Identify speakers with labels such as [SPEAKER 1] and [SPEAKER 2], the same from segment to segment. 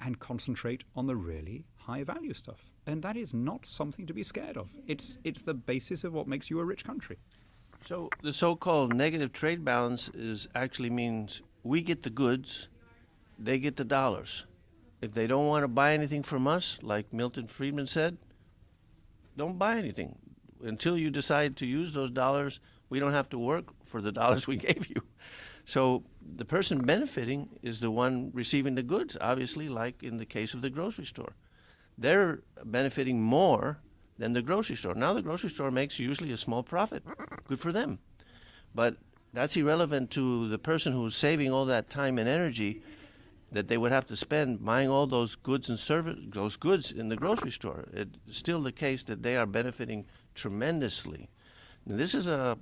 [SPEAKER 1] and concentrate on the really high value stuff. And that is not something to be scared of. It's the basis of what makes you a rich country.
[SPEAKER 2] So the so-called negative trade balance is actually means we get the goods, they get the dollars. If they don't want to buy anything from us, like Milton Friedman said, don't buy anything. Until you decide to use those dollars, we don't have to work for the dollars we gave you. So the person benefiting is the one receiving the goods, obviously, like in the case of the grocery store. They're benefiting more than the grocery store. Now the grocery store makes usually a small profit. Good for them. But that's irrelevant to the person who's saving all that time and energy that they would have to spend buying all those goods and those goods in the grocery store. It's still the case that they are benefiting tremendously. Now, this is a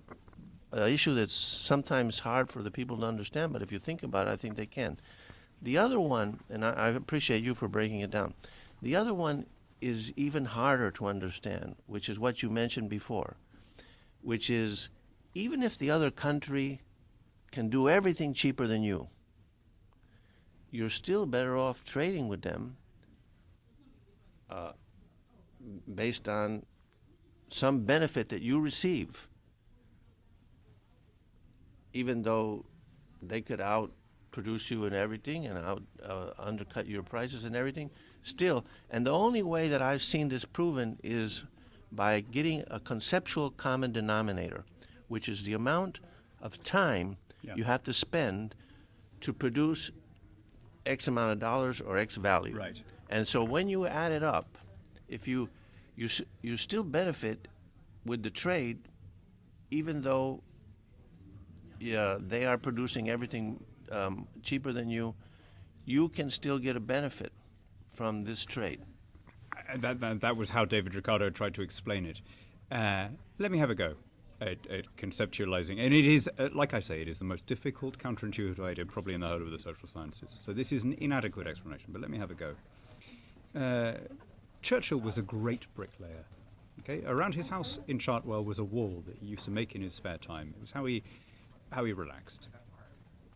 [SPEAKER 2] issue that's sometimes hard for the people to understand, but if you think about it, I think they can. The other one, and I appreciate you for breaking it down, the other one is even harder to understand, which is what you mentioned before, which is even if the other country can do everything cheaper than you, you're still better off trading with them based on some benefit that you receive, even though they could outproduce you in everything and undercut your prices and everything. Still, and the only way that I've seen this proven is by getting a conceptual common denominator, which is the amount of time you have to spend to produce X amount of dollars or X value.
[SPEAKER 1] Right.
[SPEAKER 2] And so when you add it up, if you still benefit with the trade, even though they are producing everything cheaper than you, you can still get a benefit from this trade.
[SPEAKER 1] That was how David Ricardo tried to explain it. Let me have a go at conceptualizing. And it is, like I say, it is the most difficult, counterintuitive idea probably in the whole of the social sciences. So this is an inadequate explanation, but let me have a go. Churchill was a great bricklayer. Okay, around his house in Chartwell was a wall that he used to make in his spare time. It was how he relaxed.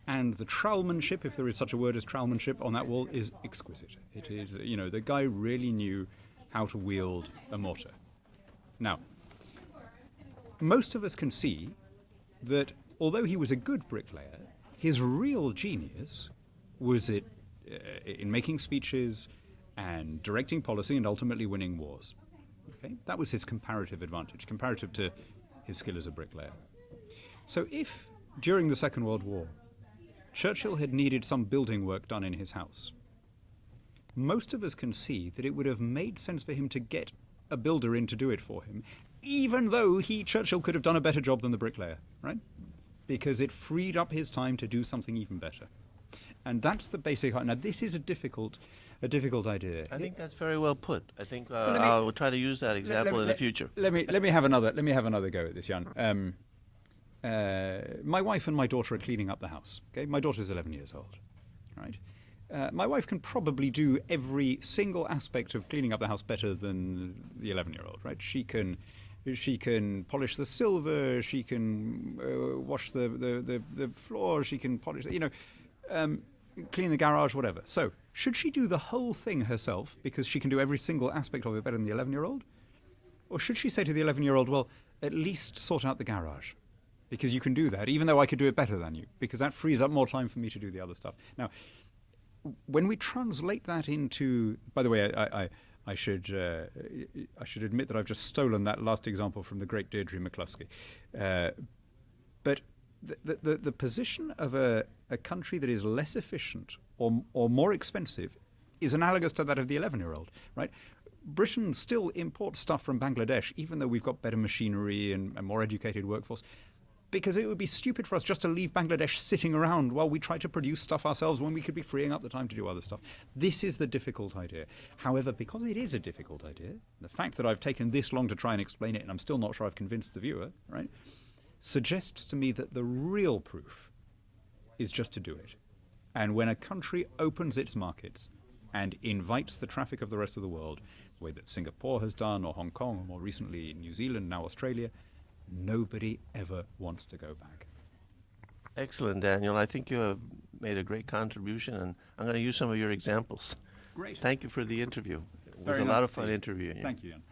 [SPEAKER 1] And the trowelmanship, if there is such a word as trowelmanship, on that wall is exquisite. It is, the guy really knew how to wield a mortar. Now, most of us can see that although he was a good bricklayer, his real genius was in making speeches and directing policy and ultimately winning wars. Okay? That was his comparative advantage, comparative to his skill as a bricklayer. So if, during the Second World War, Churchill had needed some building work done in his house, most of us can see that it would have made sense for him to get a builder in to do it for him, even though Churchill could have done a better job than the bricklayer, right? Because it freed up his time to do something even better. And that's the basic. Now, this is a difficult idea.
[SPEAKER 2] I think that's very well put. I think I'll try to use that example in the future.
[SPEAKER 1] Let me have another go at this, Jan. My wife and my daughter are cleaning up the house. Okay, my daughter's 11 years old, right? My wife can probably do every single aspect of cleaning up the house better than the 11-year-old, right? She can polish the silver. She can wash the floor. She can polish, clean the garage, whatever. So, should she do the whole thing herself because she can do every single aspect of it better than the 11-year-old? Or should she say to the 11-year-old, well, at least sort out the garage? Because you can do that, even though I could do it better than you, because that frees up more time for me to do the other stuff. Now, when we translate that into... By the way, I should admit that I've just stolen that last example from the great Deirdre McCluskey. But the position of a country that is less efficient or more expensive is analogous to that of the 11-year-old, right? Britain still imports stuff from Bangladesh, even though we've got better machinery and a more educated workforce, because it would be stupid for us just to leave Bangladesh sitting around while we try to produce stuff ourselves when we could be freeing up the time to do other stuff. This is the difficult idea. However, because it is a difficult idea, the fact that I've taken this long to try and explain it and I'm still not sure I've convinced the viewer, right, suggests to me that the real proof is just to do it. And when a country opens its markets and invites the traffic of the rest of the world, the way that Singapore has done, or Hong Kong, or more recently New Zealand, now Australia, nobody ever wants to go back.
[SPEAKER 2] Excellent, Daniel. I think you have made a great contribution, and I'm going to use some of your examples
[SPEAKER 1] Great.
[SPEAKER 2] Thank you for the interview. It was
[SPEAKER 1] Very
[SPEAKER 2] a
[SPEAKER 1] nice
[SPEAKER 2] lot
[SPEAKER 1] to
[SPEAKER 2] of fun
[SPEAKER 1] see you.
[SPEAKER 2] interviewing you.
[SPEAKER 1] Thank you, Jan.